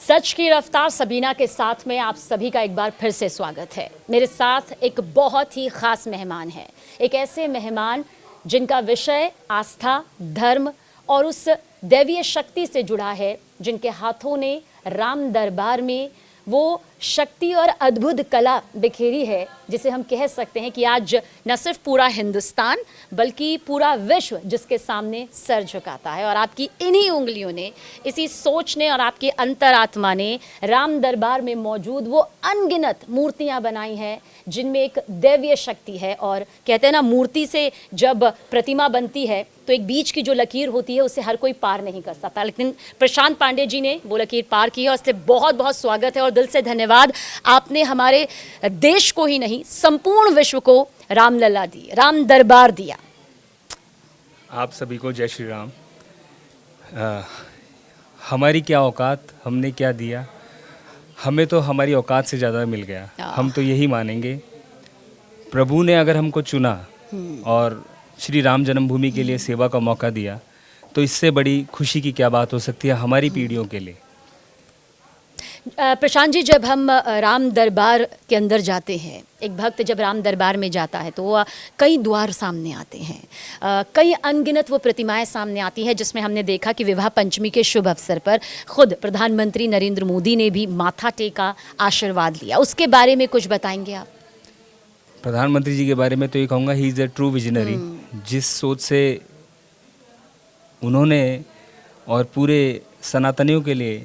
सच की रफ्तार सबीना के साथ में आप सभी का एक बार फिर से स्वागत है। मेरे साथ एक बहुत ही खास मेहमान है, एक ऐसे मेहमान जिनका विषय आस्था, धर्म और उस दैवीय शक्ति से जुड़ा है, जिनके हाथों ने राम दरबार में वो शक्ति और अद्भुत कला बिखेरी है, जिसे हम कह सकते हैं कि आज न सिर्फ पूरा हिंदुस्तान बल्कि पूरा विश्व जिसके सामने सर झुकाता है। और आपकी इन्हीं उंगलियों ने, इसी सोच ने और आपकी अंतरात्मा ने राम दरबार में मौजूद वो अनगिनत मूर्तियां बनाई हैं जिनमें एक दैवीय शक्ति है। और कहते हैं ना, मूर्ति से जब प्रतिमा बनती है तो एक बीच की जो लकीर होती है उसे हर कोई पार नहीं कर सकता, लेकिन प्रशांत पांडे जी ने वो लकीर पार की है और इसलिए बहुत बहुत स्वागत है और दिल से धन्यवाद। आपने हमारे देश को ही नहीं, संपूर्ण विश्व को रामलला दी, राम दरबार दिया। आप सभी को जय श्री राम। हमारी क्या औकात, हमने क्या दिया, हमें तो हमारी औकात से ज़्यादा मिल गया। हम तो यही मानेंगे, प्रभु ने अगर हमको चुना और श्री राम जन्मभूमि के लिए सेवा का मौका दिया, तो इससे बड़ी खुशी की क्या बात हो सकती है हमारी पीढ़ियों के लिए। प्रशांत जी, जब हम राम दरबार के अंदर जाते हैं, एक भक्त जब राम दरबार में जाता है तो कई द्वार सामने आते हैं, कई अनगिनत वो प्रतिमाएं सामने आती हैं, जिसमें हमने देखा कि विवाह पंचमी के शुभ अवसर पर खुद प्रधानमंत्री नरेंद्र मोदी ने भी माथा टेका, आशीर्वाद लिया। उसके बारे में कुछ बताएंगे आप? प्रधानमंत्री जी के बारे में तो ये कहूँगा, he is a true visionary. जिस सोच से उन्होंने और पूरे सनातनियों के लिए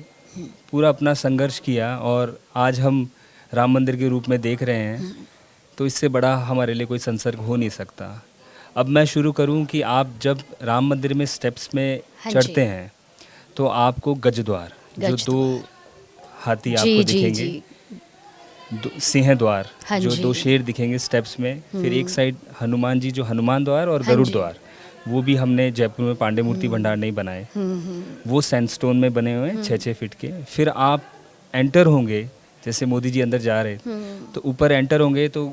पूरा अपना संघर्ष किया और आज हम राम मंदिर के रूप में देख रहे हैं, तो इससे बड़ा हमारे लिए कोई संसर्ग हो नहीं सकता। अब मैं शुरू करूं कि आप जब राम मंदिर में स्टेप्स में चढ़ते हैं तो आपको गजद्वार, जो दो हाथी आपको दिखेंगे, सिंह द्वार, जो दो शेर दिखेंगे स्टेप्स में, फिर एक साइड हनुमान जी, जो हनुमान द्वार, और गरुड़ द्वार, वो भी हमने जयपुर में पांडे मूर्ति भंडार नहीं बनाए, वो सैंडस्टोन में बने हुए हैं 6-6 फीट के। फिर आप एंटर होंगे, जैसे मोदी जी अंदर जा रहे तो ऊपर एंटर होंगे तो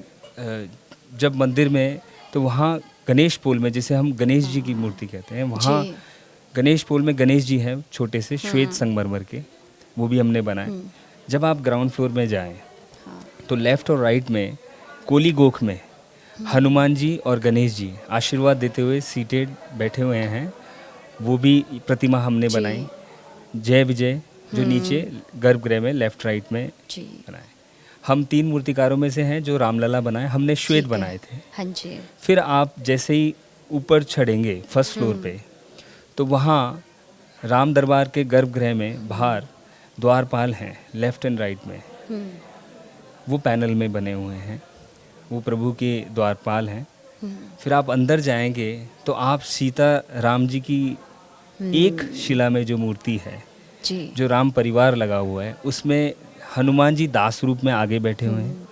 जब मंदिर में, तो वहाँ गणेश पोल में, जिसे हम गणेश जी की मूर्ति कहते हैं, वहाँ गणेश पोल में गणेश जी हैं छोटे से श्वेत संगमरमर के, वो भी हमने बनाए। जब आप ग्राउंड फ्लोर में जाएँ तो लेफ्ट और राइट में कोली गोख में हनुमान जी और गणेश जी आशीर्वाद देते हुए सीटेड बैठे हुए हैं, वो भी प्रतिमा हमने बनाई। जय विजय जो नीचे गर्भगृह में लेफ्ट राइट में बनाए। हम 3 मूर्तिकारों में से हैं जो रामलला बनाए, हमने श्वेत बनाए थे। हाँ जी। फिर आप जैसे ही ऊपर चढ़ेंगे फर्स्ट फ्लोर पे, तो वहाँ राम दरबार के गर्भगृह में बाहर द्वारपाल हैं लेफ्ट एंड राइट में, वो पैनल में बने हुए हैं, वो प्रभु के द्वारपाल हैं। फिर आप अंदर जाएंगे तो आप सीता राम जी की एक शिला में जो मूर्ति है, जो राम परिवार लगा हुआ है, उसमें हनुमान जी दास रूप में आगे बैठे हुए हैं,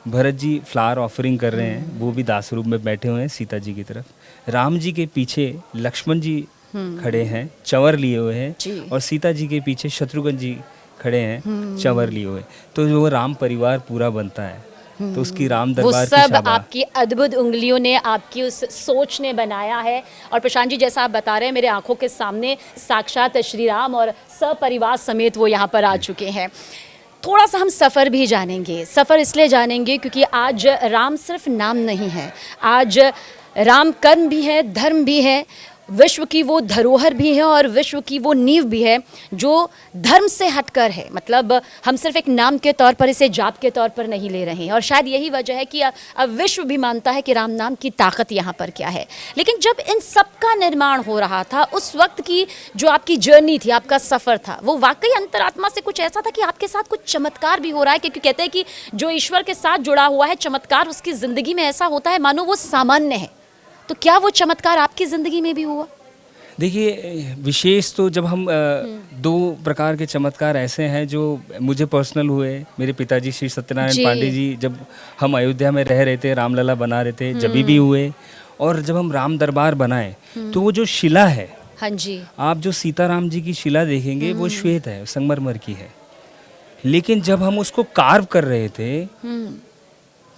भरत जी फ्लावर ऑफरिंग कर रहे हैं, वो भी दास रूप में बैठे हुए हैं सीता जी की तरफ। राम जी के पीछे लक्ष्मण जी खड़े हैं, चंवर लिए हुए हैं, और सीता जी के पीछे शत्रुघ्न जी खड़े हैं चंवर लिए हुए। तो जो राम परिवार पूरा बनता है, तो उसकी राम दरबार वो सब आपकी अद्भुत उंगलियों ने, आपकी उस सोच ने बनाया है। और प्रशांत जी, जैसा आप बता रहे हैं, मेरे आंखों के सामने साक्षात श्री राम और सपरिवार समेत वो यहाँ पर आ चुके हैं। थोड़ा सा हम सफ़र भी जानेंगे। सफ़र इसलिए जानेंगे क्योंकि आज राम सिर्फ नाम नहीं है, आज राम कर्म भी है, धर्म भी है, विश्व की वो धरोहर भी है और विश्व की वो नींव भी है जो धर्म से हटकर है। मतलब हम सिर्फ एक नाम के तौर पर, इसे जाप के तौर पर नहीं ले रहे हैं। और शायद यही वजह है कि अब विश्व भी मानता है कि राम नाम की ताकत यहाँ पर क्या है। लेकिन जब इन सब का निर्माण हो रहा था, उस वक्त की जो आपकी जर्नी थी, आपका सफ़र था, वो वाकई अंतरात्मा से कुछ ऐसा था कि आपके साथ कुछ चमत्कार भी हो रहा है। क्योंकि कहते हैं कि जो ईश्वर के साथ जुड़ा हुआ है, चमत्कार उसकी ज़िंदगी में ऐसा होता है मानो वो सामान्य है। तो क्या वो चमत्कार आपकी ज़िंदगी में भी हुआ? देखिए, विशेष तो जब हम 2 प्रकार के चमत्कार ऐसे हैं जो मुझे पर्सनल हुए। मेरे पिताजी श्री सत्यनारायण पांडे जी, जब हम अयोध्या में रह रहे थे, रामलला बना रहे थे, जब भी हुए। और जब हम राम दरबार बनाए तो वो जो शिला है, हाँ जी, आप जो सीताराम जी की शिला देखेंगे वो श्वेत है, संगमरमर की है। लेकिन जब हम उसको कार्व कर रहे थे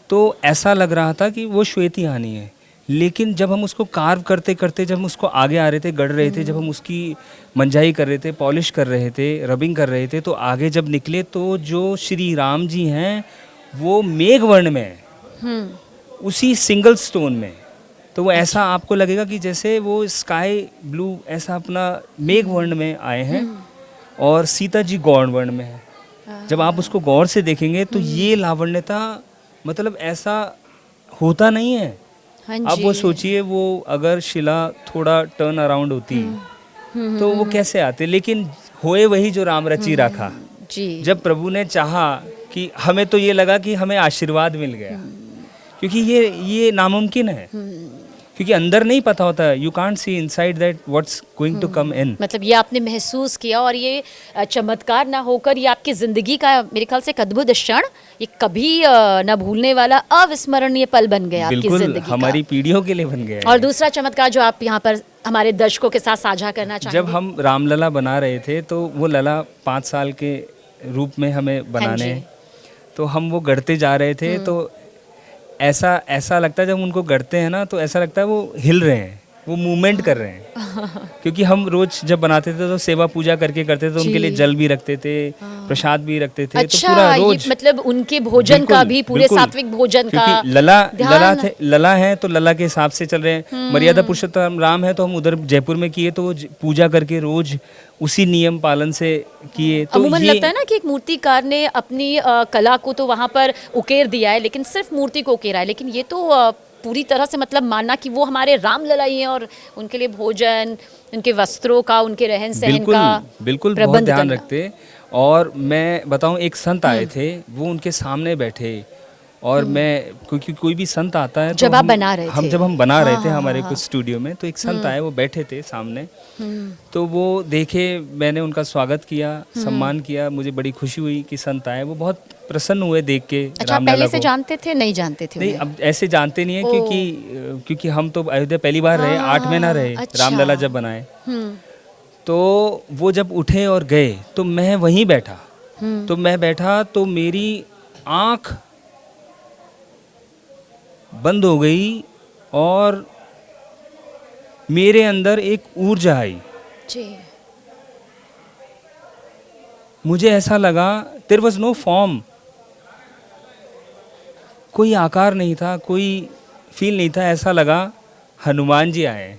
तो ऐसा लग रहा था कि वो श्वेत ही आनी है, लेकिन जब हम उसको कार्व करते करते जब हम उसको आगे आ रहे थे, गढ़ रहे थे, जब हम उसकी मंजाई कर रहे थे, पॉलिश कर रहे थे, रबिंग कर रहे थे, तो आगे जब निकले तो जो श्री राम जी हैं वो मेघवर्ण में है, उसी सिंगल स्टोन में। तो वो ऐसा आपको लगेगा कि जैसे वो स्काई ब्लू ऐसा अपना मेघवर्ण में आए हैं, और सीता जी गौड़ वर्ण में है। जब आप उसको गौर से देखेंगे तो ये लावण्यता मतलब ऐसा होता नहीं है। हाँ अब वो जी। सोचिए, वो अगर शिला थोड़ा टर्न अराउंड होती तो वो कैसे आते, लेकिन होए वही जो राम रची राखा। जी। जब प्रभु ने चाहा कि हमें तो ये लगा कि हमें आशीर्वाद मिल गया, क्योंकि ये नामुमकिन है, क्योंकि अंदर नहीं पता होता, you can't see inside that what's going to come in. मतलब ये आपने महसूस किया, और ये चमत्कार ना होकर ये आपकी ज़िंदगी का मेरे ख्याल से एक अद्भुत क्षण, ये कभी न भूलने वाला अविस्मरणीय पल बन गया आपकी बिल्कुल ज़िंदगी हमारी पीढ़ियों के लिए बन गया का। और है। दूसरा चमत्कार जो आप यहाँ पर हमारे दर्शकों के साथ साझा करना चाहेंगे। जब हम रामलला बना रहे थे तो वो लला 5 साल के रूप में हमें बनाने जी। हैं, तो हम वो गढ़ते जा रहे थे, तो ऐसा लगता है जब उनको गढ़ते हैं ना, तो ऐसा लगता है वो हिल रहे हैं, वो मूवमेंट कर रहे हैं। क्योंकि हम रोज जब बनाते थे तो सेवा पूजा करके करते थे, तो उनके लिए जल भी रखते थे, प्रसाद भी रखते थे। अच्छा, तो पूरा रोज ये मतलब उनके भोजन का भी, पूरे बिल्कुल, सात्विक भोजन का क्योंकि लला है तो लला के हिसाब से चल रहे हैं। मर्यादा पुरुषोत्तम राम है तो हम उधर जयपुर में किए, तो पूजा करके रोज उसी नियम पालन से किए। तो अमूमन ये लगता है ना कि एक मूर्तिकार ने अपनी कला को तो वहाँ पर उकेर दिया है, लेकिन सिर्फ मूर्ति को उकेरा है, लेकिन ये तो पूरी तरह से मतलब मानना कि वो हमारे रामलला ही हैं, और उनके लिए भोजन, उनके वस्त्रों का, उनके रहन सहन का बिल्कुल बहुत ध्यान रखते। और मैं बताऊं, एक संत आए थे, वो उनके सामने बैठे, और मैं, क्योंकि कोई भी संत आता है तो जब आप बना रहे थे, जब हम बना रहे थे हमारे कुछ स्टूडियो में, तो एक संत आए, वो बैठे थे सामने, तो वो देखे, मैंने उनका स्वागत किया, सम्मान किया, मुझे बड़ी खुशी हुई कि संत आए, वो बहुत प्रसन्न हुए देख के। अच्छा, आप पहले से जानते थे? नहीं जानते थे? नहीं, अब ऐसे जानते नहीं है, क्योंकि हम तो अयोध्या पहली बार रहे, 8 महीना रहे। अच्छा। रामलला जब बनाए, तो वो जब उठे और गए तो मैं वहीं बैठा, तो मेरी आँख बंद हो गई, और मेरे अंदर एक ऊर्जा आई। जी। मुझे ऐसा लगा, देयर वाज नो फॉर्म, कोई आकार नहीं था, कोई फील नहीं था, ऐसा लगा हनुमान जी आए।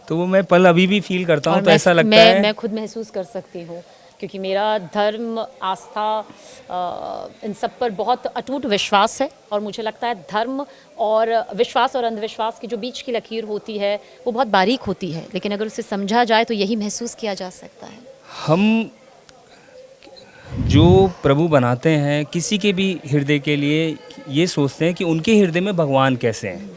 तो वो मैं पल अभी भी फील करता हूँ, तो ऐसा लगता है। मैं खुद महसूस कर सकती हूँ, क्योंकि मेरा धर्म, आस्था, इन सब पर बहुत अटूट विश्वास है, और मुझे लगता है धर्म और विश्वास और अंधविश्वास की जो बीच की लकीर होती है वो बहुत बारीक होती है, लेकिन अगर उसे समझा जाए तो यही महसूस किया जा सकता है। हम जो प्रभु बनाते हैं, किसी के भी हृदय के लिए ये सोचते हैं कि उनके हृदय में भगवान कैसे हैं,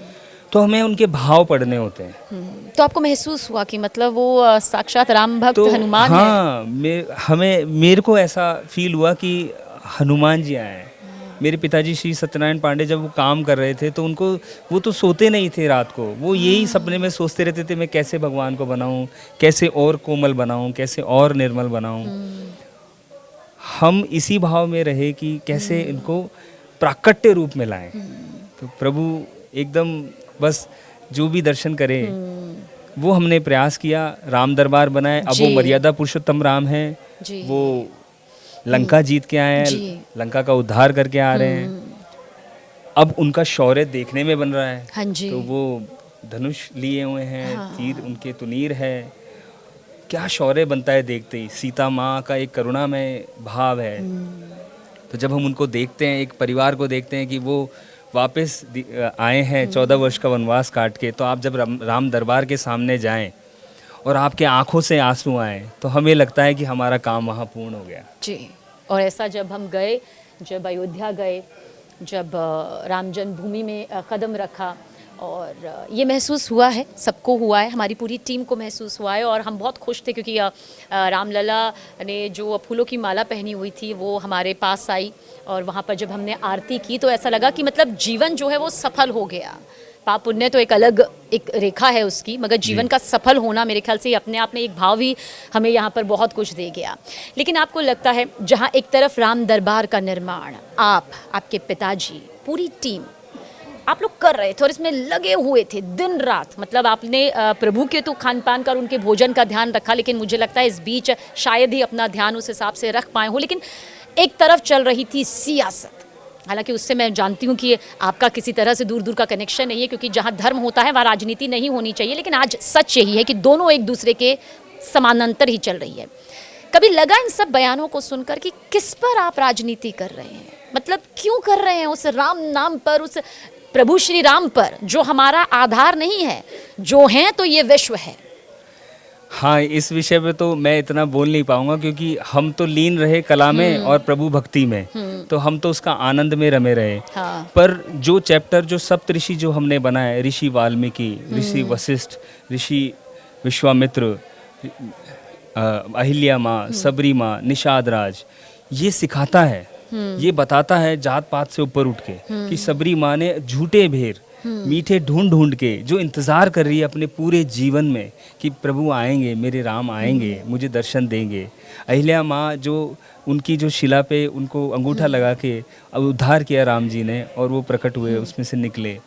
तो हमें उनके भाव पढ़ने होते हैं। तो आपको महसूस हुआ कि मतलब वो साक्षात राम भक्त हनुमान है? हाँ, मेरे को ऐसा फील हुआ कि हनुमान जी आए हैं। मेरे पिताजी श्री सत्यनारायण पांडे जब वो काम कर रहे थे, तो उनको, वो तो सोते नहीं थे रात को, वो यही सपने में सोचते रहते थे, मैं कैसे भगवान को बनाऊं, कैसे और कोमल बनाऊं, कैसे और निर्मल बनाऊं। हम इसी भाव में रहे कि कैसे इनको प्राकट्य रूप में लाएं। तो प्रभु एकदम बस जो भी दर्शन करे, वो हमने प्रयास किया। राम दरबार बनाए, अब वो मर्यादा पुरुषोत्तम राम हैं, वो लंका जीत के आए हैं, लंका का उद्धार करके आ रहे हैं। अब उनका शौर्य देखने में बन रहा है। हाँ जी। तो वो धनुष लिए हुए हैं, तीर उनके तुनीर है, क्या शौर्य बनता है देखते ही। सीता माँ का एक करुणामय भाव है। तो जब हम उनको देखते हैं, एक परिवार को देखते हैं कि वो वापस आए हैं 14 वर्ष का वनवास काट के, तो आप जब राम दरबार के सामने जाएं और आपके आंखों से आंसू आए, तो हमें लगता है कि हमारा काम वहाँ पूर्ण हो गया। जी। और ऐसा जब हम गए, जब अयोध्या गए, जब राम जन्मभूमि में कदम रखा, और ये महसूस हुआ है, सबको हुआ है, हमारी पूरी टीम को महसूस हुआ है, और हम बहुत खुश थे क्योंकि रामलला ने जो फूलों की माला पहनी हुई थी वो हमारे पास आई, और वहाँ पर जब हमने आरती की तो ऐसा लगा कि मतलब जीवन जो है वो सफल हो गया। पाप पुण्य तो एक अलग एक रेखा है उसकी, मगर जीवन का सफल होना मेरे ख्याल से अपने आप में एक भाव ही हमें यहाँ पर बहुत कुछ दे गया। लेकिन आपको लगता है जहाँ एक तरफ राम दरबार का निर्माण, आप, आपके पिताजी, पूरी टीम, आप लोग कर रहे थे और इसमें लगे हुए थे दिन रात। मतलब आपने प्रभु के तो खान पान का और उनके भोजन का ध्यान रखा, लेकिन मुझे लगता है इस बीच शायद ही अपना ध्यान उस हिसाब से रख पाए हो। लेकिन एक तरफ चल रही थी सियासत, हालांकि उससे मैं जानती हूँ कि आपका किसी तरह से दूर दूर का कनेक्शन नहीं है, क्योंकि जहाँ धर्म होता है वहाँ राजनीति नहीं होनी चाहिए। लेकिन आज सच यही है कि दोनों एक दूसरे के समानांतर ही चल रही है। कभी लगा इन सब बयानों को सुनकर कि किस पर आप राजनीति कर रहे हैं? मतलब क्यों कर रहे हैं उस राम नाम पर, उस प्रभु श्री राम पर, जो हमारा आधार नहीं है, जो हैं तो ये विश्व है। हाँ, इस विषय पे तो मैं इतना बोल नहीं पाऊंगा, क्योंकि हम तो लीन रहे कला में और प्रभु भक्ति में, तो हम तो उसका आनंद में रमे रहे। हाँ। पर जो चैप्टर, जो सप्तऋषि जो हमने बनाए, ऋषि वाल्मीकि, ऋषि वशिष्ठ, ऋषि विश्वामित्र, अहिल्या माँ, सबरी माँ, निषाद राज, ये सिखाता है, ये बताता है जात पात से ऊपर उठ के कि सबरी माँ ने झूठे भेर मीठे ढूंढ ढूंढ के जो इंतज़ार कर रही है अपने पूरे जीवन में कि प्रभु आएंगे, मेरे राम आएंगे, मुझे दर्शन देंगे। अहिल्या माँ जो उनकी जो शिला पे उनको अंगूठा लगा के उद्धार किया राम जी ने, और वो प्रकट हुए, उसमें से निकले।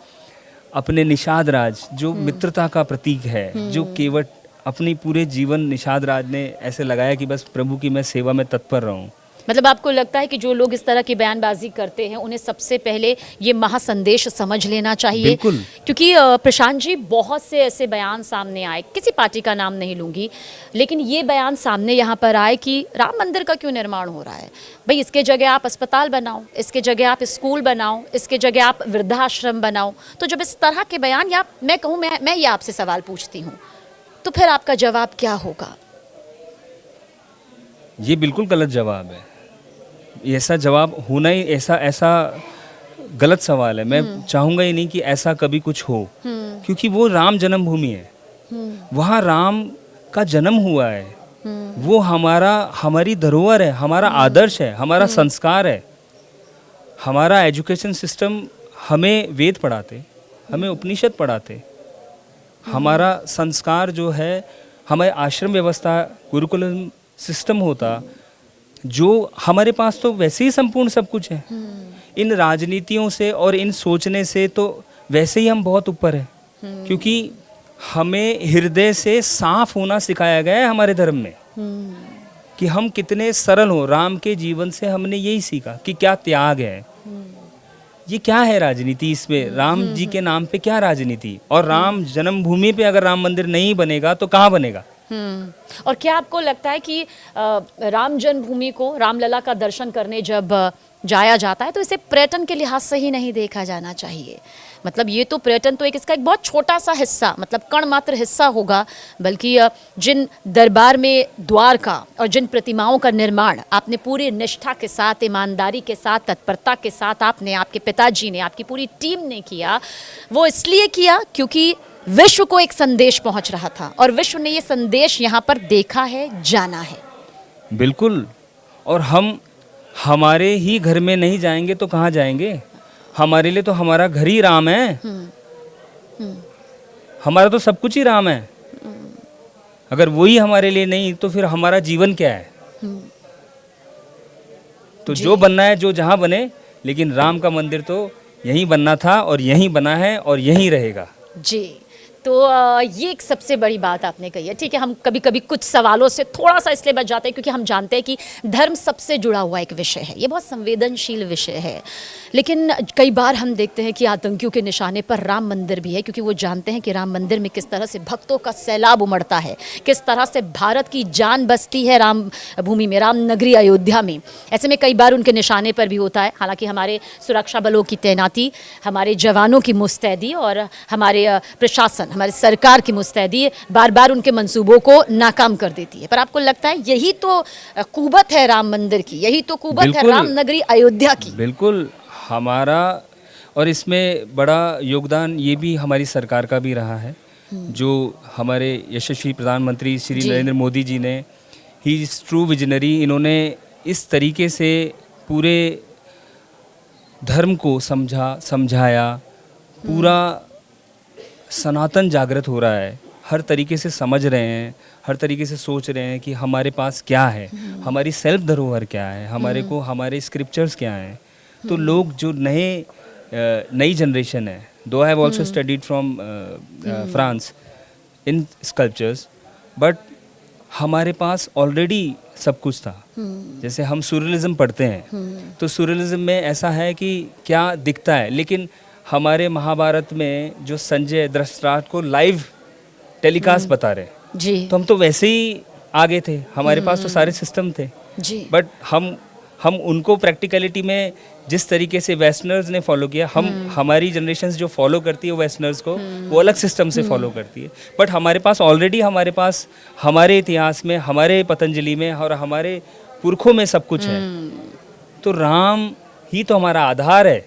अपने निषाद राज जो मित्रता का प्रतीक है, जो केवट अपनी पूरे जीवन निषाद राज ने ऐसे लगाया कि बस प्रभु की मैं सेवा में तत्पर रहूं। मतलब आपको लगता है कि जो लोग इस तरह की बयानबाजी करते हैं उन्हें सबसे पहले ये महासंदेश समझ लेना चाहिए? बिल्कुल। क्योंकि प्रशांत जी, बहुत से ऐसे बयान सामने आए, किसी पार्टी का नाम नहीं लूंगी, लेकिन ये बयान सामने यहाँ पर आए कि राम मंदिर का क्यों निर्माण हो रहा है? भाई इसके जगह आप अस्पताल बनाओ, इसके जगह आप स्कूल बनाओ, इसके जगह आप वृद्धाश्रम बनाओ। तो जब इस तरह के बयान, या मैं कहूँ, मैं ये आपसे सवाल पूछती हूँ, तो फिर आपका जवाब क्या होगा? ये बिल्कुल गलत जवाब है। ऐसा जवाब होना ही ऐसा गलत सवाल है। मैं चाहूँगा ही नहीं कि ऐसा कभी कुछ हो, क्योंकि वो राम जन्मभूमि है, वहाँ राम का जन्म हुआ है, वो हमारी धरोहर है, हमारा आदर्श है, हमारा संस्कार है। हमारा एजुकेशन सिस्टम, हमें वेद पढ़ाते, हमें उपनिषद पढ़ाते, हमारा संस्कार जो है, हमारे आश्रम व्यवस्था, गुरुकुलम सिस्टम होता, जो हमारे पास तो वैसे ही संपूर्ण सब कुछ है। इन राजनीतियों से और इन सोचने से तो वैसे ही हम बहुत ऊपर हैं, क्योंकि हमें हृदय से साफ होना सिखाया गया है हमारे धर्म में, कि हम कितने सरल हो। राम के जीवन से हमने यही सीखा कि क्या त्याग है। ये क्या है राजनीति इसमें? राम जी के नाम पे क्या राजनीति? और राम जन्मभूमि पे अगर राम मंदिर नहीं बनेगा तो कहाँ बनेगा? और क्या आपको लगता है कि राम जन्मभूमि को, रामलला का दर्शन करने जब जाया जाता है, तो इसे पर्यटन के लिहाज से ही नहीं देखा जाना चाहिए? मतलब ये तो पर्यटन तो इसका एक बहुत छोटा सा हिस्सा, मतलब कण मात्र हिस्सा होगा, बल्कि जिन दरबार में द्वार का और जिन प्रतिमाओं का निर्माण आपने पूरी निष्ठा के साथ, ईमानदारी के साथ, तत्परता के साथ आपने, आपके पिताजी ने, आपकी पूरी टीम ने किया, वो इसलिए किया क्योंकि विश्व को एक संदेश पहुंच रहा था, और विश्व ने ये संदेश यहाँ पर देखा है, जाना है। बिल्कुल। और हम हमारे ही घर में नहीं जाएंगे तो कहाँ जाएंगे? हमारे लिए तो हमारा घर ही राम है। हमारा तो सब कुछ ही राम है। अगर वही हमारे लिए नहीं, तो फिर हमारा जीवन क्या है? तो जो बनना है, जो जहाँ बने, लेकिन राम का मंदिर तो यहीं बनना था और यहीं बना है और यहीं रहेगा। जी, तो ये एक सबसे बड़ी बात आपने कही है। ठीक है, हम कभी कभी कुछ सवालों से थोड़ा सा इसलिए बच जाते हैं क्योंकि हम जानते हैं कि धर्म सबसे जुड़ा हुआ एक विषय है, ये बहुत संवेदनशील विषय है। लेकिन कई बार हम देखते हैं कि आतंकियों के निशाने पर राम मंदिर भी है, क्योंकि वो जानते हैं कि राम मंदिर में किस तरह से भक्तों का सैलाब उमड़ता है, किस तरह से भारत की जान बसती है राम भूमि में, राम नगरी अयोध्या में। ऐसे में कई बार उनके निशाने पर भी होता है। हालांकि हमारे सुरक्षा बलों की तैनाती, हमारे जवानों की मुस्तैदी और हमारे प्रशासन, हमारी सरकार की मुस्तैदी बार बार उनके मंसूबों को नाकाम कर देती है। पर आपको लगता है यही तो कुबत है राम मंदिर की, यही तो कुबत है राम नगरी अयोध्या की? बिल्कुल हमारा, और इसमें बड़ा योगदान ये भी हमारी सरकार का भी रहा है, जो हमारे यशस्वी प्रधानमंत्री श्री नरेंद्र मोदी जी ने, ही इज़ ट्रू विजनरी। इन्होंने इस तरीके से पूरे धर्म को समझाया, पूरा सनातन जागृत हो रहा है, हर तरीके से समझ रहे हैं, हर तरीके से सोच रहे हैं कि हमारे पास क्या है, हमारी सेल्फ धरोहर क्या है, हमारे को हमारे स्क्रिप्चर्स क्या हैं। तो लोग जो नए नई जनरेशन है, दो I have also studied from France in sculptures, but हमारे पास ऑलरेडी सब कुछ था। जैसे हम सूर्यलिज्म पढ़ते हैं तो सूर्यलिज्म में ऐसा है कि क्या दिखता है, लेकिन हमारे महाभारत में जो संजय धृतराष्ट्र को लाइव टेलीकास्ट बता रहे हैं, जी तो हम तो वैसे ही आगे थे, हमारे पास तो सारे सिस्टम थे। जी बट हम उनको प्रैक्टिकलिटी में जिस तरीके से वेस्टर्नर्स ने फॉलो किया, हम हमारी जनरेशन जो फॉलो करती है वेस्टर्नर्स को, वो अलग सिस्टम से फॉलो करती है। बट हमारे पास ऑलरेडी हमारे इतिहास में, हमारे पतंजलि में और हमारे पुरखों में सब कुछ है। तो राम ही तो हमारा आधार है।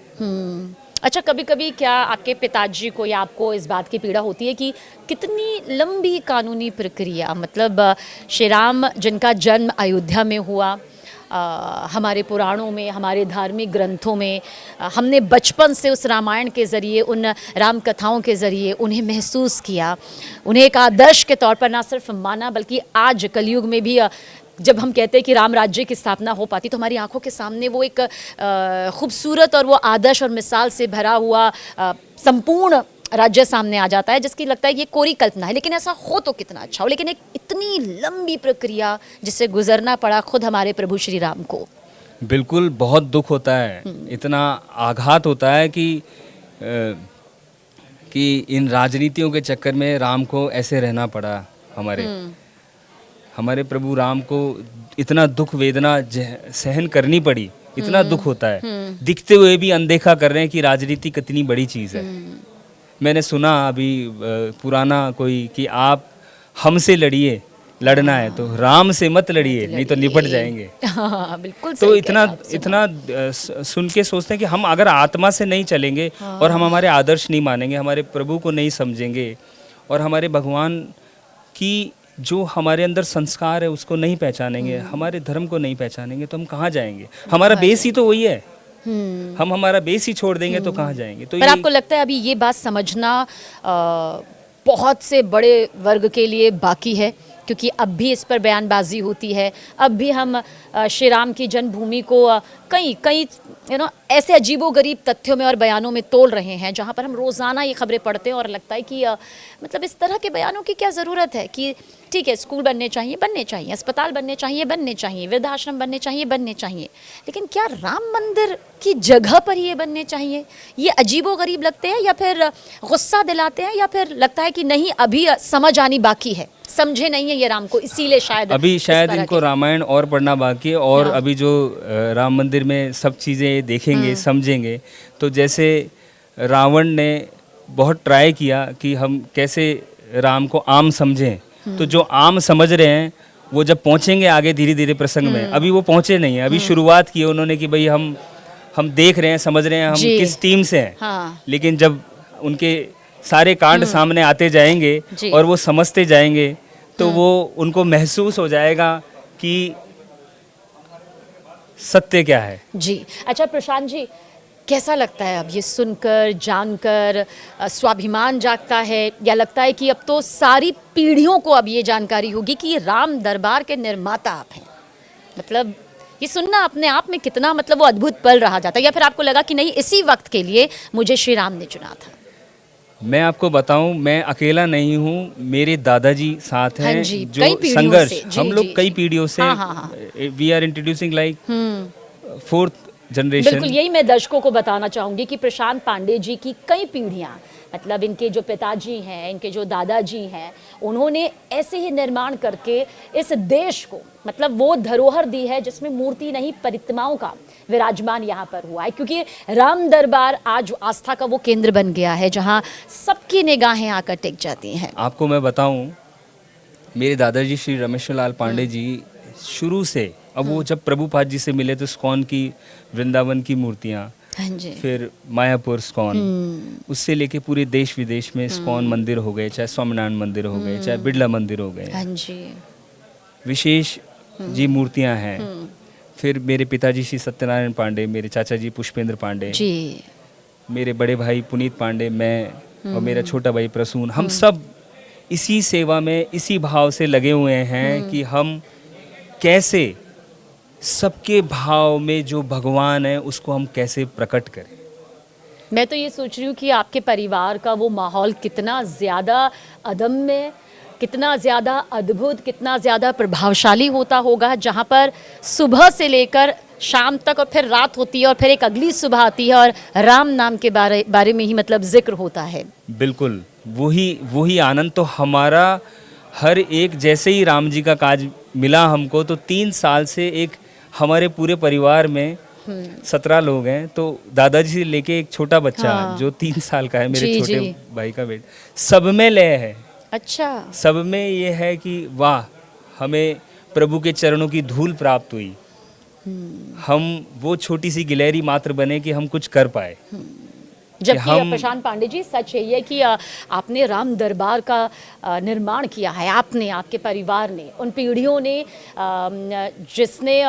अच्छा, कभी कभी क्या आपके पिताजी को या आपको इस बात की पीड़ा होती है कि कितनी लंबी कानूनी प्रक्रिया, मतलब श्री राम जिनका जन्म अयोध्या में हुआ, हमारे पुराणों में, हमारे धार्मिक ग्रंथों में हमने बचपन से उस रामायण के ज़रिए, उन राम कथाओं के ज़रिए उन्हें महसूस किया, उन्हें एक आदर्श के तौर पर ना सिर्फ माना, बल्कि आज कलयुग में भी जब हम कहते हैं कि राम राज्य की स्थापना हो पाती, तो हमारी आंखों के सामने वो एक खूबसूरत और वो आदर्श और मिसाल से भरा हुआ संपूर्ण राज्य सामने आ जाता है, जिसकी लगता है कि ये कोरी कल्पना है, लेकिन ऐसा हो तो कितना अच्छा हो। लेकिन एक इतनी लंबी प्रक्रिया जिससे गुजरना पड़ा खुद हमारे प्रभु श्री राम को। बिल्कुल, बहुत दुख होता है, इतना आघात होता है कि इन राजनीतियों के चक्कर में राम को ऐसे रहना पड़ा। हमारे प्रभु राम को इतना दुख वेदना सहन करनी पड़ी, इतना दुख होता है। दिखते हुए भी अनदेखा कर रहे हैं कि राजनीति कितनी बड़ी चीज़ है। मैंने सुना अभी पुराना कोई कि आप हमसे लड़िए, लड़ना है तो राम से मत लड़िए, नहीं तो निपट जाएंगे। बिल्कुल तो इतना सुन के सोचते हैं कि हम अगर आत्मा से नहीं चलेंगे और हम हमारे आदर्श नहीं मानेंगे, हमारे प्रभु को नहीं समझेंगे और हमारे भगवान की जो हमारे अंदर संस्कार है उसको नहीं पहचानेंगे, हमारे धर्म को नहीं पहचानेंगे, तो हम कहाँ जाएंगे? हमारा बेस ही तो वही है। हम हमारा बेस ही छोड़ देंगे तो कहाँ जाएंगे? तो पर आपको लगता है अभी ये बात समझना बहुत से बड़े वर्ग के लिए बाकी है, क्योंकि अब भी इस पर बयानबाजी होती है, अब भी हम श्री राम की जन्मभूमि को कई ऐसे अजीबोगरीब तथ्यों में और बयानों में तोल रहे हैं, जहाँ पर हम रोज़ाना ये खबरें पढ़ते हैं और लगता है कि मतलब इस तरह के बयानों की क्या ज़रूरत है? कि ठीक है, स्कूल बनने चाहिए, अस्पताल बनने चाहिए, वृद्धाश्रम बनने चाहिए, लेकिन क्या राम मंदिर की जगह पर ये बनने चाहिए? ये अजीबोगरीब लगते हैं या फिर गुस्सा दिलाते हैं, या फिर लगता है कि नहीं, अभी समझ आनी बाकी है, समझे नहीं है ये राम को, इसीलिए शायद इनको रामायण और पढ़ना बाकी है। और अभी जो राम मंदिर में सब चीज़ें देखेंगे, समझेंगे, तो जैसे रावण ने बहुत ट्राई किया कि हम कैसे राम को आम समझें, तो जो आम समझ रहे हैं वो जब पहुंचेंगे आगे धीरे धीरे प्रसंग में, अभी वो पहुंचे नहीं है। अभी शुरुआत की है उन्होंने कि भाई हम देख रहे हैं, समझ रहे हैं हम किस टीम से हैं। हाँ। लेकिन जब उनके सारे कांड सामने आते जाएंगे और वो समझते जाएंगे, तो वो उनको महसूस हो जाएगा कि सत्य क्या है। जी। अच्छा प्रशांत जी, कैसा लगता है अब ये सुनकर, जानकर? स्वाभिमान जागता है, या लगता है कि अब तो सारी पीढ़ियों को अब ये जानकारी होगी कि ये राम दरबार के निर्माता आप हैं? मतलब ये सुनना अपने आप में कितना, मतलब वो अद्भुत पल रहा जाता है, या फिर आपको लगा कि नहीं, इसी वक्त के लिए मुझे श्री राम ने चुना था? मैं आपको बताऊं, मैं अकेला नहीं हूं, मेरे दादाजी साथ हैं। जो संघर्ष हम लोग कई पीढ़ियों से, we are introducing like 4th generation. बिल्कुल, यही मैं दर्शकों को बताना चाहूंगी कि प्रशांत पांडे जी की कई पीढ़ियां, मतलब इनके जो पिताजी हैं, इनके जो दादाजी हैं, उन्होंने ऐसे ही निर्माण करके इस देश को, मतलब वो धरोहर दी है जिसमें मूर्ति नहीं, प्रतिमाओं का विराजमान यहाँ पर हुआ है। क्योंकि राम दरबार आज आस्था का वो केंद्र बन गया है जहाँ सबकी निगाहें आकर टिक जाती हैं। आपको मैं बताऊं, मेरे दादाजी श्री रमेश्वर लाल पांडे जी शुरू से, अब वो जब प्रभुपाद जी से मिले तो स्कॉन की, वृंदावन की मूर्तियाँ, फिर मायापुर स्कॉन, उससे लेके पूरे देश विदेश में स्कॉन मंदिर हो गए, चाहे स्वामीनारायण मंदिर हो गए, चाहे बिड़ला मंदिर हो गए, विशेष जी मूर्तियां हैं। फिर मेरे पिताजी श्री सत्यनारायण पांडे, मेरे चाचा जी पुष्पेंद्र पांडे, मेरे बड़े भाई पुनीत पांडे, मैं और मेरा छोटा भाई प्रसून, हम सब इसी सेवा में, इसी भाव से लगे हुए हैं कि हम कैसे सबके भाव में जो भगवान है उसको हम कैसे प्रकट करें। मैं तो ये सोच रही हूँ कि आपके परिवार का वो माहौल कितना ज़्यादा अदम्य, कितना ज़्यादा अद्भुत, कितना ज़्यादा प्रभावशाली होता होगा, जहाँ पर सुबह से लेकर शाम तक और फिर रात होती है और फिर एक अगली सुबह आती है और राम नाम के बारे में ही मतलब जिक्र होता है। बिल्कुल, वही आनंद तो हमारा हर एक, जैसे ही राम जी का काज मिला हमको, तो 3 साल से एक हमारे पूरे परिवार में 17 लोग हैं, तो दादाजी से लेके एक छोटा बच्चा जो 3 साल का है, मेरे जी, छोटे जी। भाई का बेटा, सब में लय है। अच्छा। सब में ये है कि वाह, हमें प्रभु के चरणों की धूल प्राप्त हुई, हम वो छोटी सी गिलहरी मात्र बने कि हम कुछ कर पाए। जबकि प्रशांत पांडे जी, सच है ये कि आपने राम दरबार का निर्माण किया है, आपने, आपके परिवार ने, उन पीढ़ियों ने जिसने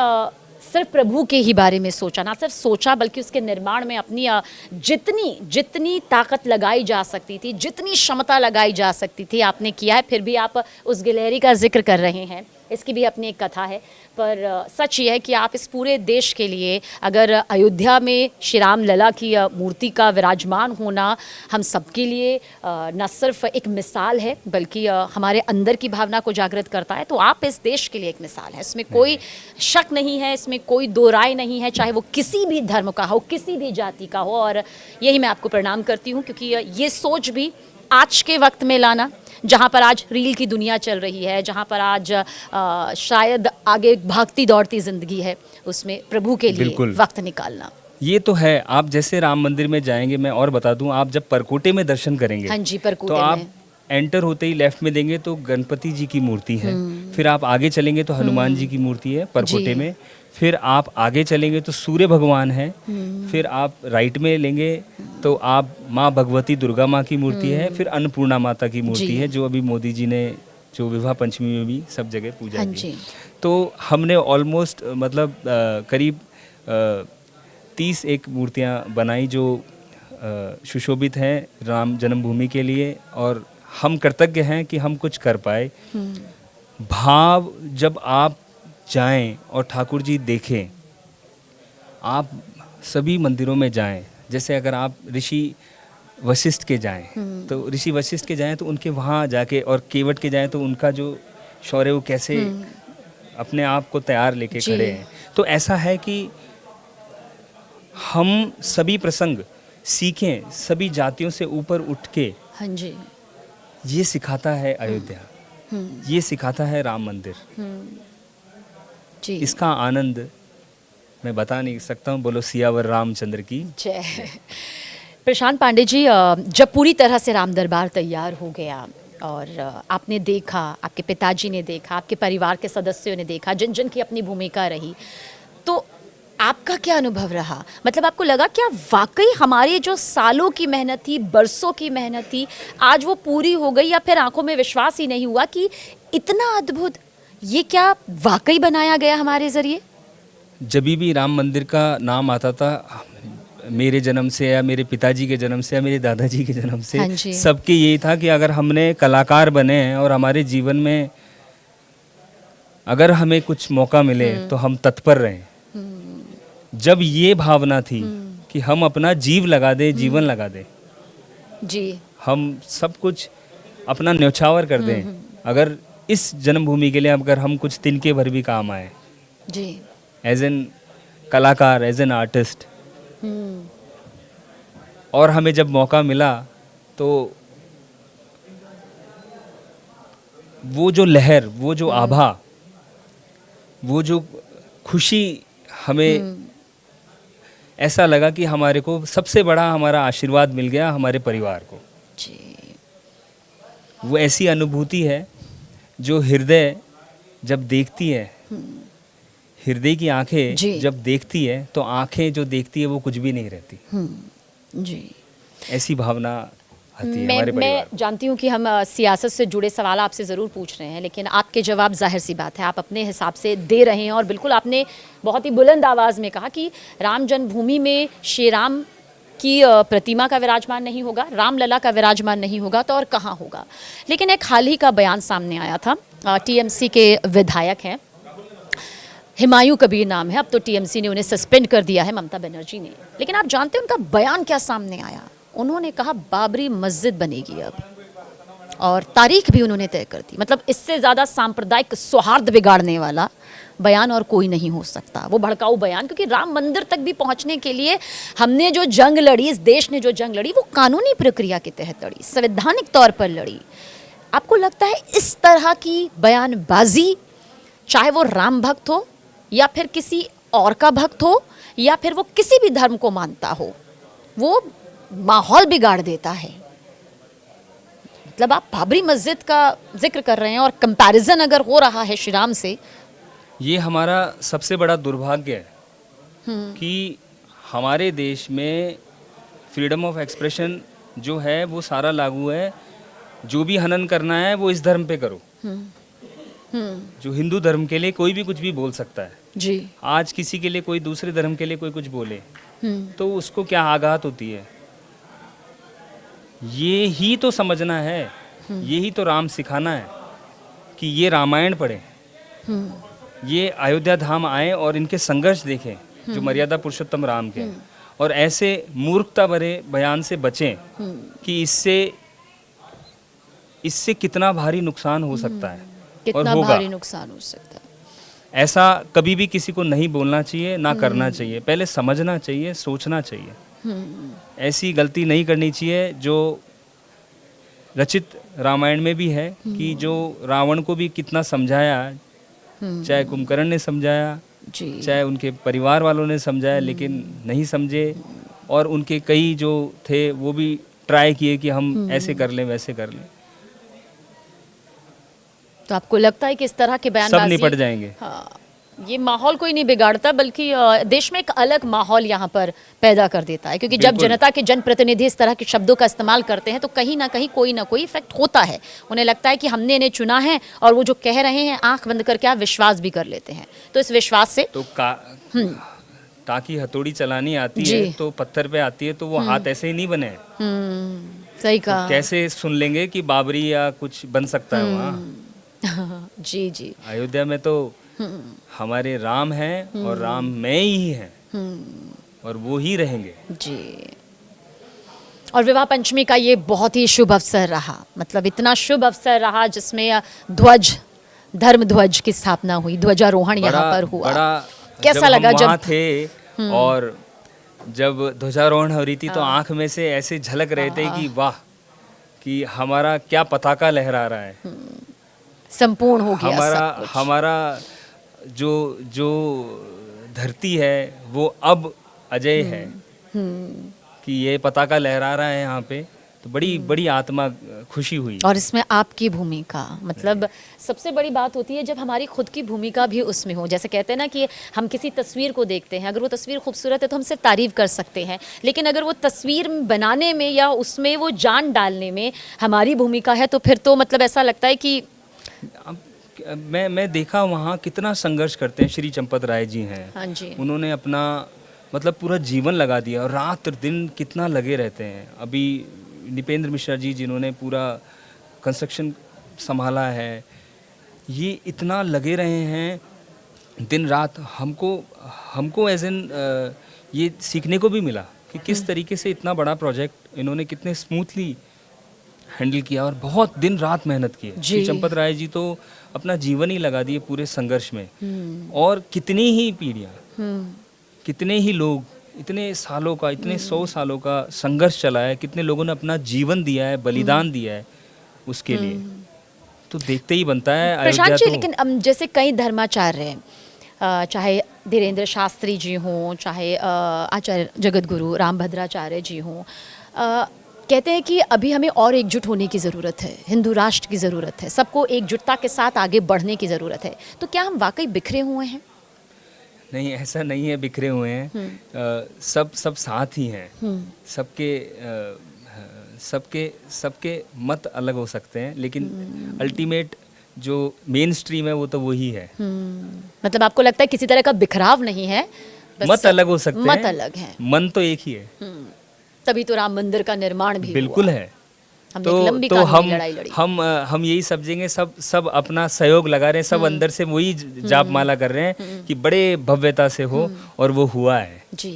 सिर्फ प्रभु के ही बारे में सोचा, ना सिर्फ सोचा बल्कि उसके निर्माण में अपनी जितनी ताकत लगाई जा सकती थी, जितनी क्षमता लगाई जा सकती थी, आपने किया है। फिर भी आप उस गिलहरी का जिक्र कर रहे हैं, इसकी भी अपनी एक कथा है। पर सच ये है कि आप इस पूरे देश के लिए, अगर अयोध्या में श्री राम लला की मूर्ति का विराजमान होना हम सबके लिए न सिर्फ एक मिसाल है बल्कि हमारे अंदर की भावना को जागृत करता है, तो आप इस देश के लिए एक मिसाल है, इसमें कोई शक नहीं है, इसमें कोई दो राय नहीं है, चाहे वो किसी भी धर्म का हो, किसी भी जाति का हो। और यही मैं आपको प्रणाम करती हूँ, क्योंकि ये सोच भी आज के वक्त में लाना, जहाँ पर आज रील की दुनिया चल रही है, जहाँ पर आज शायद आगे भागती दौड़ती ज़िंदगी है, उसमें प्रभु के लिए वक्त निकालना, ये तो है। आप जैसे राम मंदिर में जाएंगे, मैं और बता दूं, आप जब परकोटे में दर्शन करेंगे, हाँ जी, परकोटे तो आप में एंटर होते ही लेफ्ट में देंगे तो गणपति जी की मूर्ति है, फिर आप आगे चलेंगे तो हनुमान जी की मूर्ति है परकोटे में, फिर आप आगे चलेंगे तो सूर्य भगवान है, फिर आप राइट में लेंगे तो आप माँ भगवती दुर्गा माँ की मूर्ति है, फिर अन्नपूर्णा माता की मूर्ति है, जो अभी मोदी जी ने जो विवाह पंचमी में भी सब जगह पूजा की। तो हमने ऑलमोस्ट मतलब करीब 30 एक मूर्तियाँ बनाई जो सुशोभित हैं राम जन्मभूमि के लिए, और हम कृतज्ञ हैं कि हम कुछ कर पाए। भाव जब आप जाएं और ठाकुर जी देखें, आप सभी मंदिरों में जाएं, जैसे अगर आप ऋषि वशिष्ठ के जाएं तो ऋषि वशिष्ठ के जाएं तो उनके वहाँ जाके, और केवट के जाएं तो उनका जो शौर्य, वो कैसे अपने आप को तैयार लेके खड़े हैं। तो ऐसा है कि हम सभी प्रसंग सीखें, सभी जातियों से ऊपर उठ के। हाँ जी, ये सिखाता है अयोध्या, ये सिखाता है राम मंदिर। जी, इसका आनंद मैं बता नहीं सकता हूँ। बोलो सियावर रामचंद्र की जय। प्रशांत पांडे जी, जब पूरी तरह से राम दरबार तैयार हो गया और आपने देखा, आपके पिताजी ने देखा, आपके परिवार के सदस्यों ने देखा, जिन जिन की अपनी भूमिका रही, तो आपका क्या अनुभव रहा? मतलब आपको लगा क्या वाकई हमारी जो सालों की मेहनत थी, बरसों की मेहनत थी, आज वो पूरी हो गई, या फिर आंखों में विश्वास ही नहीं हुआ कि इतना अद्भुत ये क्या वाकई बनाया गया हमारे ज़रिए? जब भी राम मंदिर का नाम आता था, मेरे जन्म से या मेरे पिताजी के जन्म से या मेरे दादाजी के जन्म से, हाँ, सबके यही था कि अगर हमने कलाकार बने हैं और हमारे जीवन में अगर हमें कुछ मौका मिले तो हम तत्पर रहें। जब ये भावना थी कि हम अपना जीव लगा दें, जीवन लगा दें, जी, हम सब कुछ अपना न्यौछावर कर दें, अगर इस जन्मभूमि के लिए अगर हम कुछ तिनके भर भी काम आए, जी, एज एन कलाकार, एज एन आर्टिस्ट, और हमें जब मौका मिला तो वो जो लहर, वो जो आभा, वो जो खुशी, हमें ऐसा लगा कि हमारे को सबसे बड़ा हमारा आशीर्वाद मिल गया हमारे परिवार को। जी, वो ऐसी अनुभूति है जो हृदय जब देखती है, हृदय की आंखें जब देखती है, तो आंखें जो देखती है वो कुछ भी नहीं रहती। जी, ऐसी भावना आती है हमारे परिवार। मैं जानती हूँ कि हम सियासत से जुड़े सवाल आपसे ज़रूर पूछ रहे हैं, लेकिन आपके जवाब जाहिर सी बात है आप अपने हिसाब से दे रहे हैं, और बिल्कुल आपने बहुत ही बुलंद आवाज़ में कहा कि राम जन्मभूमि में श्री राम की प्रतिमा का विराजमान नहीं होगा, रामलला का विराजमान नहीं होगा, तो और कहाँ होगा। लेकिन एक हाल ही का बयान सामने आया था, टीएमसी के विधायक हैं हुमायूं कबीर नाम है, अब तो टीएमसी ने उन्हें सस्पेंड कर दिया है, ममता बनर्जी ने। लेकिन आप जानते हैं उनका बयान क्या सामने आया? उन्होंने कहा बाबरी मस्जिद बनेगी अब, और तारीख भी उन्होंने तय कर दी। मतलब इससे ज़्यादा सांप्रदायिक सौहार्द बिगाड़ने वाला बयान और कोई नहीं हो सकता। वो भड़काऊ बयान, क्योंकि राम मंदिर तक भी पहुंचने के लिए हमने जो जंग लड़ी, इस देश ने जो जंग लड़ी, वो कानूनी प्रक्रिया के तहत लड़ी, संवैधानिक तौर पर लड़ी। आपको लगता है इस तरह की बयानबाजी, चाहे वो राम भक्त हो या फिर किसी और का भक्त हो या फिर वो किसी भी धर्म को मानता हो, वो माहौल बिगाड़ देता है? मतलब आप बाबरी मस्जिद का जिक्र कर रहे हैं और कंपैरिजन अगर हो रहा है श्री राम से, ये हमारा सबसे बड़ा दुर्भाग्य है कि हमारे देश में फ्रीडम ऑफ एक्सप्रेशन जो है वो सारा लागू है। जो भी हनन करना है वो इस धर्म पे करो। जो हिंदू धर्म के लिए कोई भी कुछ भी बोल सकता है जी। आज किसी के लिए, कोई दूसरे धर्म के लिए कोई कुछ बोले तो उसको क्या आघात होती है। ये ही तो समझना है, यही तो राम सिखाना है कि ये रामायण पढ़ें, ये अयोध्या धाम आए और इनके संघर्ष देखें जो मर्यादा पुरुषोत्तम राम के, और ऐसे मूर्खता भरे बयान से बचें कि इससे कितना भारी नुकसान हो सकता है और कितना होगा। भारी नुकसान हो सकता है। ऐसा कभी भी किसी को नहीं बोलना चाहिए, ना करना चाहिए। पहले समझना चाहिए, सोचना चाहिए। ऐसी गलती नहीं करनी चाहिए जो रचित रामायण में भी है कि जो रावण को भी कितना समझाया, चाहे कुंभकर्ण ने समझाया, जी। चाहे उनके परिवार वालों ने समझाया, लेकिन नहीं समझे। और उनके कई जो थे वो भी ट्राई किए कि हम ऐसे कर लें, वैसे कर लें। तो आपको लगता है कि इस तरह के सब बयानबाजी, निपट जाएंगे। हाँ, ये माहौल कोई नहीं बिगाड़ता, बल्कि देश में एक अलग माहौल यहाँ पर पैदा कर देता है। क्योंकि जब बिल्कुल। जनता के जनप्रतिनिधि इस तरह के शब्दों का इस्तेमाल करते हैं तो कहीं ना कहीं कोई ना कोई इफेक्ट होता है। उन्हें लगता है कि हमने इन्हें चुना है और वो जो कह रहे हैं आंख बंद करके आप विश्वास भी कर लेते हैं। तो इस विश्वास से तो ताकि हथौड़ी चलानी आती जी। है तो पत्थर पे आती है, तो वो हाथ ऐसे ही नहीं बने हैं। सही कहा। कैसे सुन लेंगे कि बाबरी या कुछ बन सकता है वहाँ। जी जी। अयोध्या में तो हमारे राम हैं और राम में ही हैं और वो ही रहेंगे। जी। और विवाह पंचमी का ये बहुत ही शुभ अवसर रहा, मतलब इतना शुभ अवसर रहा जिसमें ध्वज, धर्म ध्वज की स्थापना हुई, ध्वजारोहण यहाँ पर हुआ। बड़ा कैसा लगा हम जब वहाँ थे और जब ध्वजारोहण हो रही थी तो आंख में से ऐसे झलक रहे थे कि वाह, कि हमारा क्या पताका लहरा रहा है। संपूर्ण हो गया सब कुछ। हमारा जो धरती है वो अब अजय है कि ये पताका लहरा रहा है यहाँ पे। तो बड़ी बड़ी आत्मा खुशी हुई। और इसमें आपकी भूमिका, मतलब सबसे बड़ी बात होती है जब हमारी खुद की भूमिका भी उसमें हो। जैसे कहते हैं ना कि हम किसी तस्वीर को देखते हैं, अगर वो तस्वीर खूबसूरत है तो हम सिर्फ तारीफ कर सकते हैं, लेकिन अगर वो तस्वीर बनाने में या उसमें वो जान डालने में हमारी भूमिका है तो फिर तो मतलब ऐसा लगता है कि मैं देखा वहाँ कितना संघर्ष करते हैं। श्री चंपत राय जी हैं, हाँ जी, उन्होंने अपना मतलब पूरा जीवन लगा दिया और रात दिन कितना लगे रहते हैं। अभी निपेंद्र मिश्रा जी जिन्होंने पूरा कंस्ट्रक्शन संभाला है, ये इतना लगे रहे हैं दिन रात। हमको एज एन ये सीखने को भी मिला कि किस तरीके से इतना बड़ा प्रोजेक्ट इन्होंने कितने स्मूथली हैंडल किया और बहुत दिन रात मेहनत की। श्री चंपत राय जी तो अपना जीवन ही लगा दिए पूरे संघर्ष में। और कितनी ही पीढ़ियाँ, कितने ही लोग, इतने सालों का, इतने 100 सालों का संघर्ष चला है, कितने लोगों ने अपना जीवन दिया है, बलिदान दिया है उसके लिए। तो देखते ही बनता है अयोध्या। प्रशांत जी, तो लेकिन जैसे कई धर्माचार्य हैं, चाहे धीरेन्द्र शास्त्री जी हों, चाहे आचार्य जगतगुरु रामभद्राचार्य जी हों, कहते हैं कि अभी हमें और एकजुट होने की ज़रूरत है, हिंदू राष्ट्र की ज़रूरत है, सबको एकजुटता के साथ आगे बढ़ने की ज़रूरत है। तो क्या हम वाकई बिखरे हुए हैं? नहीं, ऐसा नहीं है बिखरे हुए हैं। सब साथ ही हैं। सबके मत अलग हो सकते हैं, लेकिन अल्टीमेट जो मेन स्ट्रीम है वो तो वही है। मतलब आपको लगता है किसी तरह का बिखराव नहीं है, बस मत अलग हो सकते हैं, मत अलग हैं, मन तो एक ही है। तभी तो राम मंदिर का निर्माण भी बिल्कुल हुआ। है। हमने एक लंबी तो कानूनी लड़ाई लड़ी। हम यही समझेंगे, सब अपना सहयोग लगा रहे हैं, सब अंदर से वही जाप माला कर रहे हैं कि बड़े भव्यता से हो, और वो हुआ है। जी।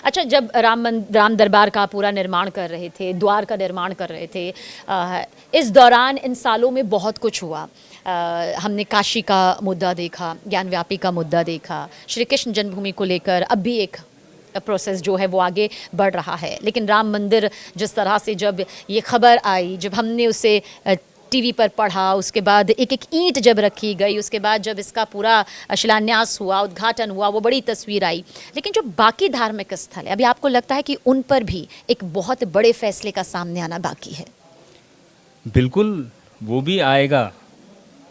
अच्छा, जब राम दरबार का पूरा निर्माण कर रहे थे, द्वार का निर्माण कर रहे थे, इस दौरान इन सालों में बहुत कुछ हुआ। हमने काशी का मुद्दा देखा, ज्ञानव्यापी का मुद्दा देखा, श्री कृष्ण जन्मभूमि को लेकर अब भी एक प्रोसेस जो है वो आगे बढ़ रहा है। लेकिन राम मंदिर जिस तरह से जब ये खबर आई, जब हमने उसे टीवी पर पढ़ा, उसके बाद एक एक ईंट जब रखी गई, उसके बाद जब इसका पूरा शिलान्यास हुआ, उद्घाटन हुआ, वो बड़ी तस्वीर आई। लेकिन जो बाकी धार्मिक स्थल है, अभी आपको लगता है कि उन पर भी एक बहुत बड़े फैसले का सामने आना बाकी है? बिल्कुल, वो भी आएगा,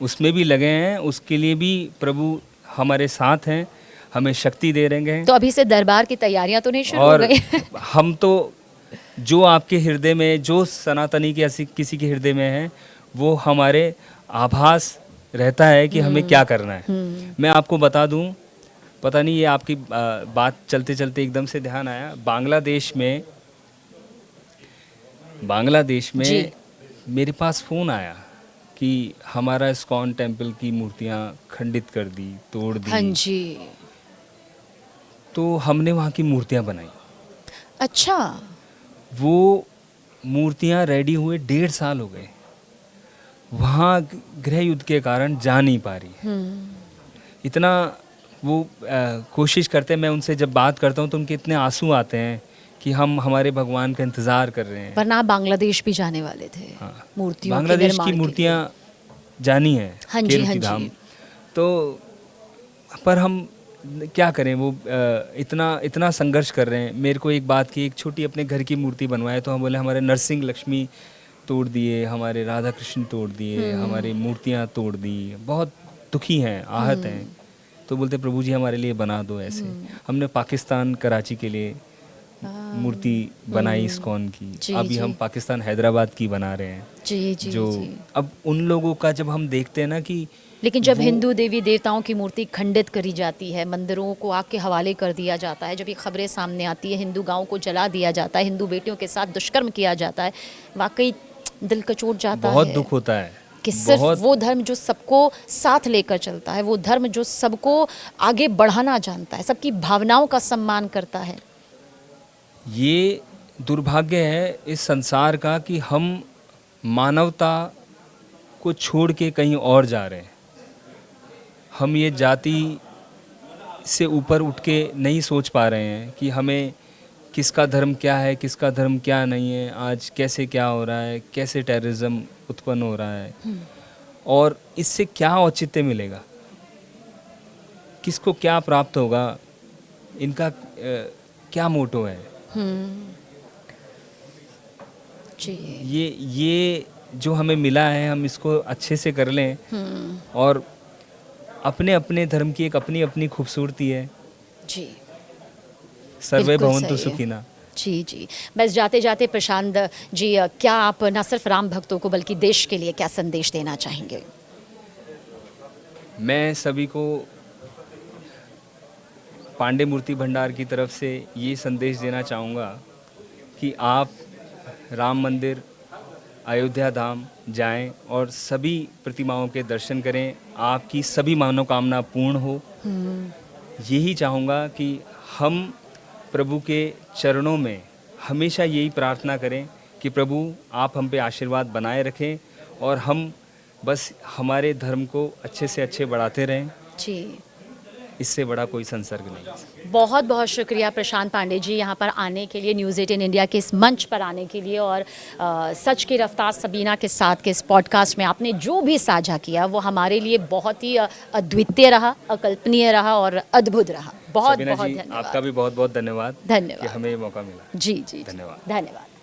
उसमें भी लगे हैं, उसके लिए भी प्रभु हमारे साथ हैं, हमें शक्ति दे रहे हैं। तो अभी से दरबार की तैयारियां तो नहीं शुरू हो और गई? हम तो जो आपके हृदय में, जो सनातनी के किसी के हृदय में है, वो हमारे आभास रहता है कि हमें क्या करना है। मैं आपको बता दूं, पता नहीं ये आपकी बात चलते चलते एकदम से ध्यान आया, बांग्लादेश में मेरे पास फ़ोन आया कि हमारा इस्कॉन टेम्पल की मूर्तियां खंडित कर दी, तोड़ दी। हाँ जी। तो हमने वहाँ की मूर्तियां बनाई। अच्छा। वो मूर्तियां रेडी हुए 1.5 साल हो गए, वहाँ गृह युद्ध के कारण जा नहीं पा रही। इतना वो कोशिश करते, मैं उनसे जब बात करता हूँ तो उनके इतने आंसू आते हैं कि हम हमारे भगवान का इंतज़ार कर रहे हैं। वरना आप बांग्लादेश भी जाने वाले थे। हाँ, मूर्तियों के बांग्लादेश निर्माण की के मूर्तियाँ जानी है, हाँ जी, हाँ केरती जी। धाम। तो पर हम क्या करें, वो इतना संघर्ष कर रहे हैं। मेरे को एक बात की, एक छोटी अपने घर की मूर्ति बनवाए तो हम बोले हमारे नरसिंह लक्ष्मी तोड़ दिए, हमारे राधा कृष्ण तोड़ दिए, हमारी मूर्तियाँ तोड़ दी, बहुत दुखी हैं, आहत हैं। तो बोलते प्रभु जी हमारे लिए बना दो ऐसे। हमने पाकिस्तान कराची के लिए मूर्ति बनाई इस्कॉन की, जी, अभी जी। हम पाकिस्तान हैदराबाद की बना रहे हैं। जी जी जो जी। अब उन लोगों का जब हम देखते हैं ना कि लेकिन जब वो- हिंदू देवी देवताओं की मूर्ति खंडित करी जाती है, मंदिरों को आग के हवाले कर दिया जाता है, जब ये खबरें सामने आती है, हिंदू गांवों को जला दिया जाता है, हिंदू बेटियों के साथ दुष्कर्म किया जाता है, वाकई दिल कचोट जाता बहुत है दुख होता है कि सिर्फ बहुत। वो धर्म जो सबको साथ लेकर चलता है, वो धर्म जो सबको आगे बढ़ाना जानता है, सबकी भावनाओं का सम्मान करता है। ये दुर्भाग्य है इस संसार का कि हम मानवता को छोड़ के कहीं और जा रहे हैं। हम ये जाति से ऊपर उठ के नहीं सोच पा रहे हैं कि हमें किसका धर्म क्या है, किसका धर्म क्या नहीं है, आज कैसे क्या हो रहा है, कैसे टेररिज्म उत्पन्न हो रहा है, और इससे क्या औचित्य मिलेगा, किसको क्या प्राप्त होगा, इनका क्या मोटो है। जी। ये जो हमें मिला है, हम इसको अच्छे से कर लें, और अपने अपने धर्म की एक अपनी अपनी खूबसूरती है। जी। सर्वे बिल्कुल भवन्तु सही है। सुखिनः। जी जी। बस जाते जाते प्रशांत जी, क्या आप न सिर्फ राम भक्तों को बल्कि देश के लिए क्या संदेश देना चाहेंगे? मैं सभी को पांडे मूर्ति भंडार की तरफ से ये संदेश देना चाहूँगा कि आप राम मंदिर, अयोध्या धाम जाएं और सभी प्रतिमाओं के दर्शन करें, आपकी सभी मनोकामना पूर्ण हो। यही चाहूँगा कि हम प्रभु के चरणों में हमेशा यही प्रार्थना करें कि प्रभु आप हम पे आशीर्वाद बनाए रखें, और हम बस हमारे धर्म को अच्छे से अच्छे बढ़ाते रहें। जी। इससे बड़ा कोई संसर्ग नहीं। बहुत बहुत शुक्रिया प्रशांत पांडे जी, यहाँ पर आने के लिए, न्यूज़ 18 इंडिया के इस मंच पर आने के लिए, और सच की रफ्तार सबीना के साथ के इस पॉडकास्ट में आपने जो भी साझा किया वो हमारे लिए बहुत ही अद्वितीय रहा, अकल्पनीय रहा और अद्भुत रहा। बहुत सबीना बहुत जी, धन्यवाद। आपका भी बहुत बहुत धन्यवाद कि धन्यवाद हमें ये मौका मिला। जी जी, धन्यवाद। धन्यवाद।